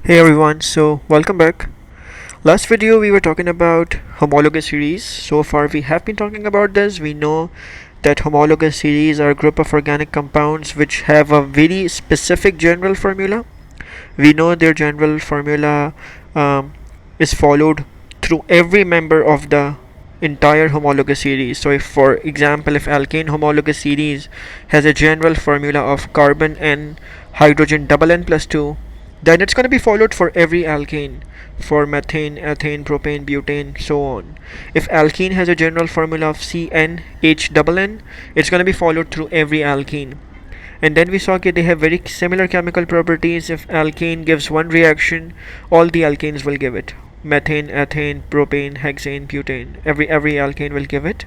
Hey everyone, so welcome back. Last video we were talking about homologous series. So far we have been talking about this. We know that homologous series are a group of organic compounds which have a very specific general formula. We know their general formula is followed through every member of the entire homologous series. So if for example if alkane homologous series has a general formula of carbon n hydrogen double n plus 2, then it's going to be followed for every alkane, for methane, ethane, propane, butane, so on. If alkene has a general formula of CnH double n, it's going to be followed through every alkene. And then we saw that they have very similar chemical properties. If alkane gives one reaction, all the alkanes will give it. Methane, ethane, propane, hexane, butane. Every alkane will give it.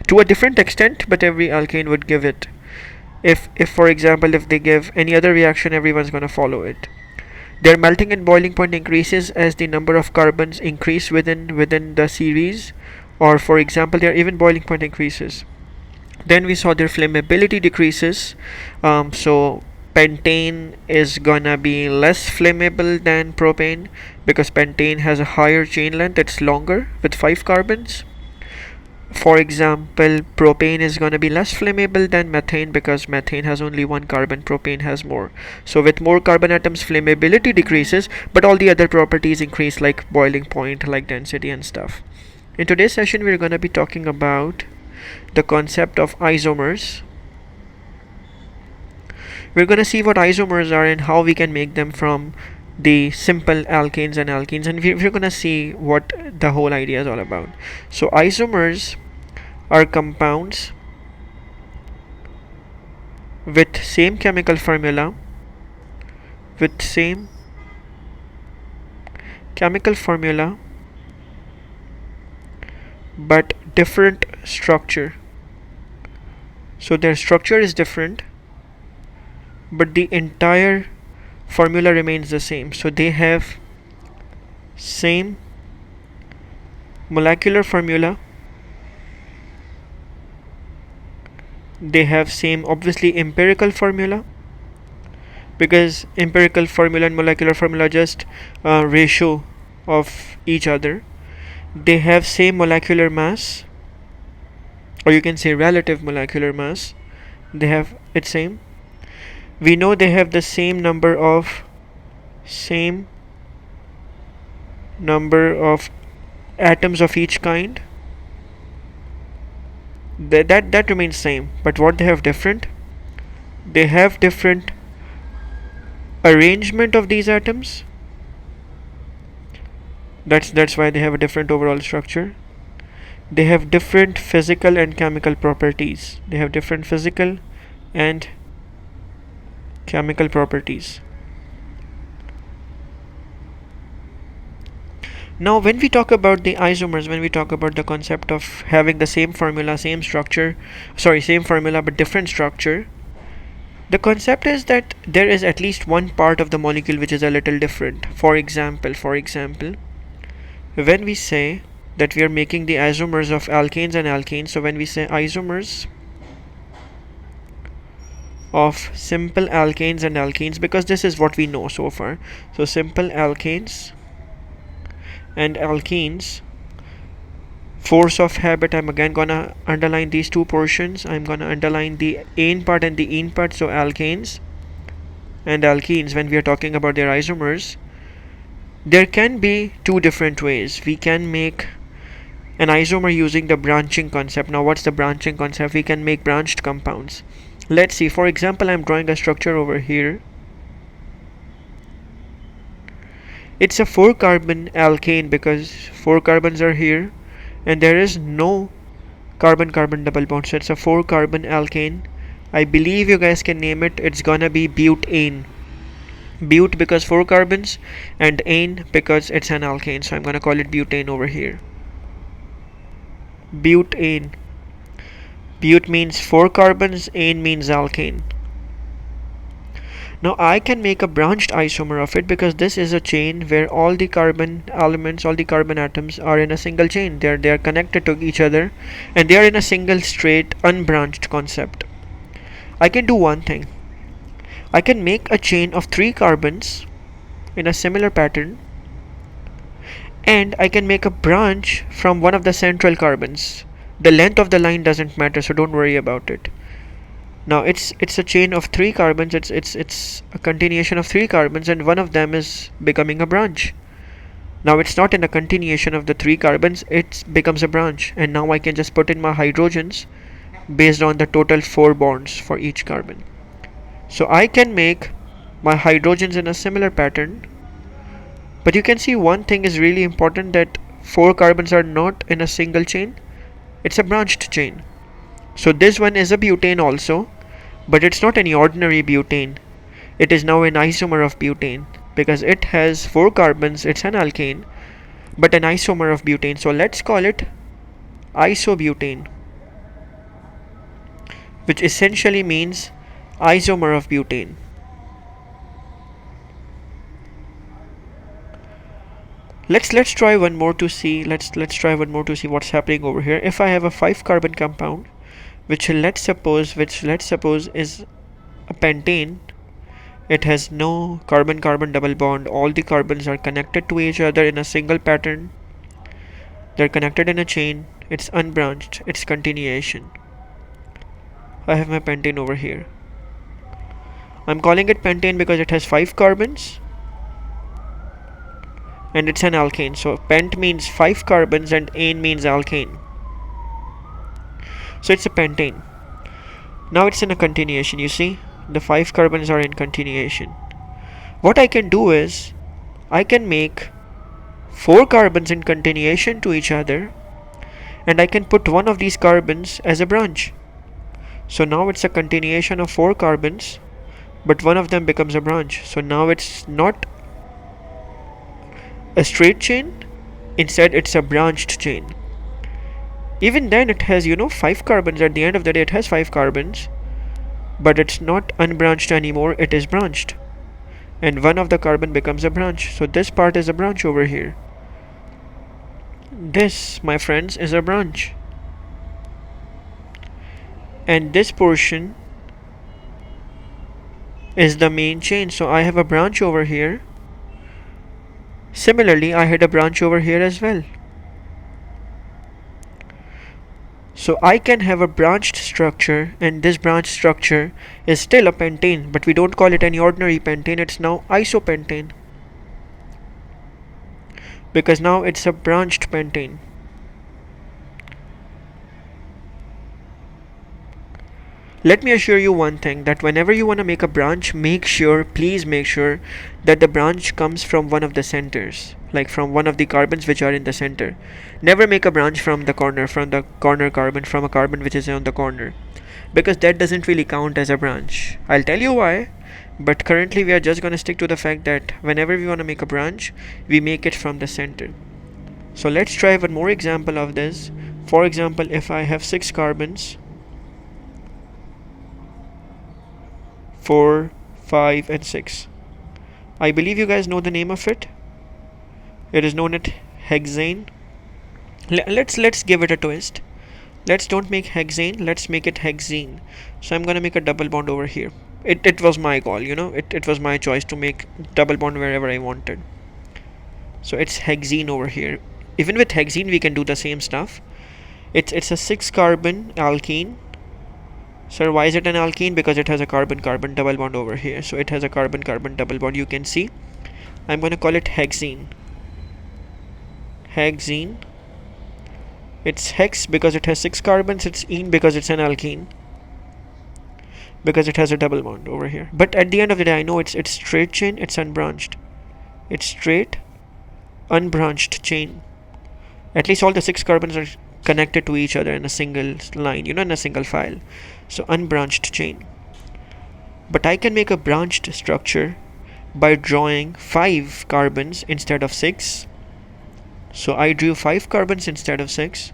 To a different extent, but every alkane would give it. If for example, if they give any other reaction, everyone's gonna follow it. Their melting and boiling point increases as the number of carbons increase within the series, or for example, their even boiling point increases. Then we saw their flammability decreases. So pentane is gonna be less flammable than propane because pentane has a higher chain length, it's longer with 5 carbons. For example, propane is going to be less flammable than methane because methane has only one carbon, propane has more. So with more carbon atoms, flammability decreases, but all the other properties increase, like boiling point, like density and stuff. In today's session we're going to be talking about the concept of isomers. We're going to see what isomers are and how we can make them from the simple alkanes and alkenes, and we're going to see what the whole idea is all about. So isomers are compounds with same chemical formula, with same chemical formula but different structure. So their structure is different, but the entire formula remains the same. So they have same molecular formula, they have same obviously empirical formula, because empirical formula and molecular formula just ratio of each other. They have same molecular mass, or you can say relative molecular mass. They have it same. We know they have the same number of atoms of each kind. That remains same, but what they have different, they have different arrangement of these atoms. That's why they have a different overall structure. They have different physical and chemical properties. They have different physical and chemical properties. Now when we talk about the isomers, when we talk about the concept of having the same formula, same formula but different structure, the concept is that there is at least one part of the molecule which is a little different. For example, when we say that we are making the isomers of alkanes and alkenes, so when we say isomers of simple alkanes and alkenes, because this is what we know so far, so simple alkanes and alkenes, force of habit, I'm again gonna underline these two portions. I'm gonna underline the ane part and the ene part. So alkanes and alkenes, when we are talking about their isomers, there can be two different ways. We can make an isomer using the branching concept. Now what's the branching concept? We can make branched compounds. Let's see, for example, I'm drawing a structure over here. It's a 4 carbon alkane because 4 carbons are here and there is no carbon carbon double bond, so it's a 4 carbon alkane. I believe you guys can name it. It's gonna be butane. But because 4 carbons, and ane because it's an alkane, so I'm gonna call it butane over here. Butane. But means 4 carbons, ane means alkane. Now I can make a branched isomer of it because this is a chain where all the carbon elements, all the carbon atoms are in a single chain. They are connected to each other and they are in a single straight unbranched concept. I can do one thing. I can make a chain of 3 carbons in a similar pattern, and I can make a branch from one of the central carbons. The length of the line doesn't matter, so don't worry about it. Now it's a chain of 3 carbons. It's a continuation of 3 carbons, and one of them is becoming a branch. Now it's not in a continuation of the 3 carbons, it becomes a branch, and now I can just put in my hydrogens based on the total 4 bonds for each carbon. So I can make my hydrogens in a similar pattern, but you can see one thing is really important, that 4 carbons are not in a single chain, it's a branched chain. So this one is a butane also, but it's not any ordinary butane. It is now an isomer of butane because it has 4 carbons, it's an alkane, but an isomer of butane. So let's call it isobutane, which essentially means isomer of butane. Let's try one more to see. Let's try one more to see what's happening over here. If I have a 5 carbon compound, which let's suppose is a pentane. It has no carbon-carbon double bond. All the carbons are connected to each other in a single pattern. They're connected in a chain. It's unbranched. It's continuation. I have my pentane over here. I'm calling it pentane because it has 5 carbons and it's an alkane. So pent means 5 carbons and ane means alkane. So it's a pentane. Now it's in a continuation. You see, the 5 carbons are in continuation. What I can do is I can make 4 carbons in continuation to each other, and I can put one of these carbons as a branch. So now it's a continuation of 4 carbons, but one of them becomes a branch. So now it's not a straight chain, instead it's a branched chain. Even then it has 5 carbons. At the end of the day it has 5 carbons, but it's not unbranched anymore, it is branched, and one of the carbon becomes a branch. So this part is a branch over here. This, my friends, is a branch, and this portion is the main chain. So I have a branch over here. Similarly, I had a branch over here as well. So I can have a branched structure, and this branched structure is still a pentane, but we don't call it any ordinary pentane. It's now isopentane, because now it's a branched pentane. Let me assure you one thing, that whenever you want to make a branch, please make sure that the branch comes from one of the centers, like from one of the carbons which are in the center. Never make a branch from the corner carbon, from a carbon which is on the corner, because that doesn't really count as a branch. I'll tell you why, but currently we are just going to stick to the fact that whenever we want to make a branch, we make it from the center. So let's try one more example of this. For example, if I have 6 carbons, 4, 5 and 6. I believe you guys know the name of it. It is known as hexane. Let's give it a twist. Let's don't make hexane, let's make it hexene. So I'm gonna make a double bond over here. It was my call, it was my choice to make double bond wherever I wanted. So it's hexene over here. Even with hexene we can do the same stuff. It's a 6 carbon alkene. Sir, why is it an alkene? Because it has a carbon-carbon double bond over here. So it has a carbon-carbon double bond, you can see. I'm going to call it hexene. Hexene. It's hex because it has 6 carbons. It's ene because it's an alkene, because it has a double bond over here. But at the end of the day, I know it's straight chain, it's unbranched. It's straight, unbranched chain. At least all the 6 carbons are connected to each other in a single line, in a single file. So unbranched chain. But I can make a branched structure by drawing 5 carbons instead of 6. So I drew 5 carbons instead of 6.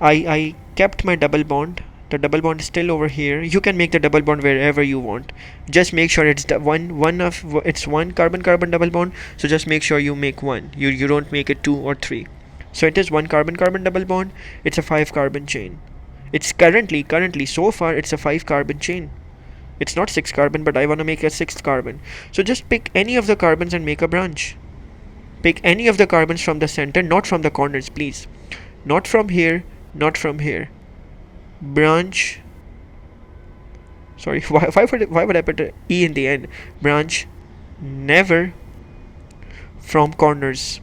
I kept my double bond. The double bond is still over here. You can make the double bond wherever you want. Just make sure it's it's one carbon-carbon double bond. So just make sure you make one. You don't make it 2 or 3. So it is 1 carbon-carbon double bond. It's a 5 carbon chain. It's currently so far it's a 5 carbon chain. It's not 6 carbon, but I want to make a 6th carbon. So just pick any of the carbons and make a branch. Pick any of the carbons from the center, not from the corners, please. Not from here, not from here. Branch. Sorry, why would I put an E in the end? Branch never from corners.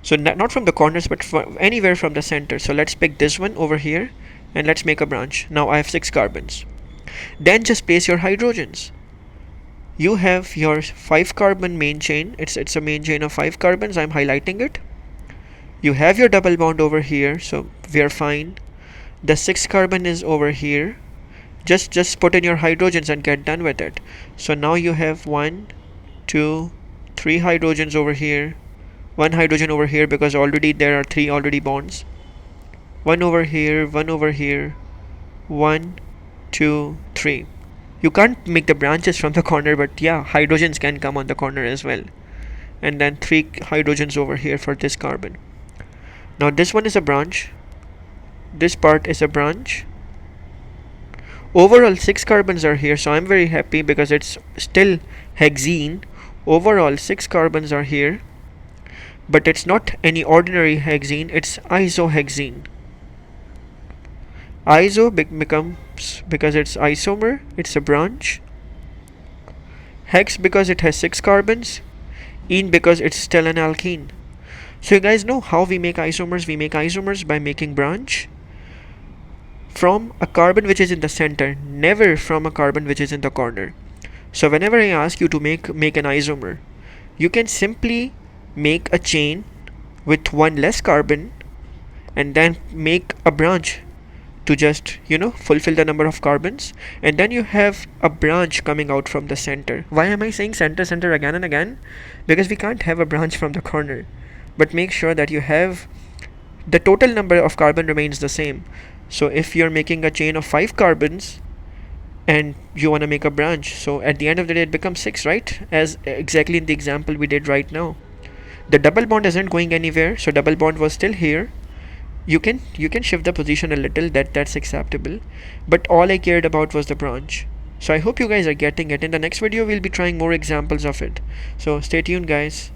So not from the corners, but from anywhere from the center. So let's pick this one over here and let's make a branch. Now I have 6 carbons. Then just place your hydrogens. You have your 5 carbon main chain. It's a main chain of 5 carbons. I'm highlighting it. You have your double bond over here, so we're fine. The 6 carbon is over here. Just put in your hydrogens and get done with it. So now you have 1, 2, 3 hydrogens over here. 1 hydrogen over here, because already there are 3 already bonds. 1 over here, 1 over here. 1, 2, 3. You can't make the branches from the corner, but yeah, hydrogens can come on the corner as well. And then 3 hydrogens over here for this carbon. Now this one is a branch. This part is a branch. Overall 6 carbons are here, so I'm very happy because it's still hexene. Overall 6 carbons are here, but it's not any ordinary hexene, it's isohexene. Iso becomes, because it's isomer, it's a branch. Hex because it has 6 carbons. Ene because it's still an alkene. So you guys know how we make isomers. We make isomers by making branch from a carbon which is in the center, never from a carbon which is in the corner. So whenever I ask you to make an isomer, you can simply make a chain with 1 less carbon and then make a branch to just, fulfill the number of carbons, and then you have a branch coming out from the center. Why am I saying center again and again? Because we can't have a branch from the corner, but make sure that you have the total number of carbon remains the same. So if you're making a chain of 5 carbons and you want to make a branch, so at the end of the day it becomes 6, right? As exactly in the example we did right now. The double bond isn't going anywhere, so double bond was still here. You can shift the position a little, that's acceptable, but all I cared about was the branch. So I hope you guys are getting it. In the next video we'll be trying more examples of it, so stay tuned guys.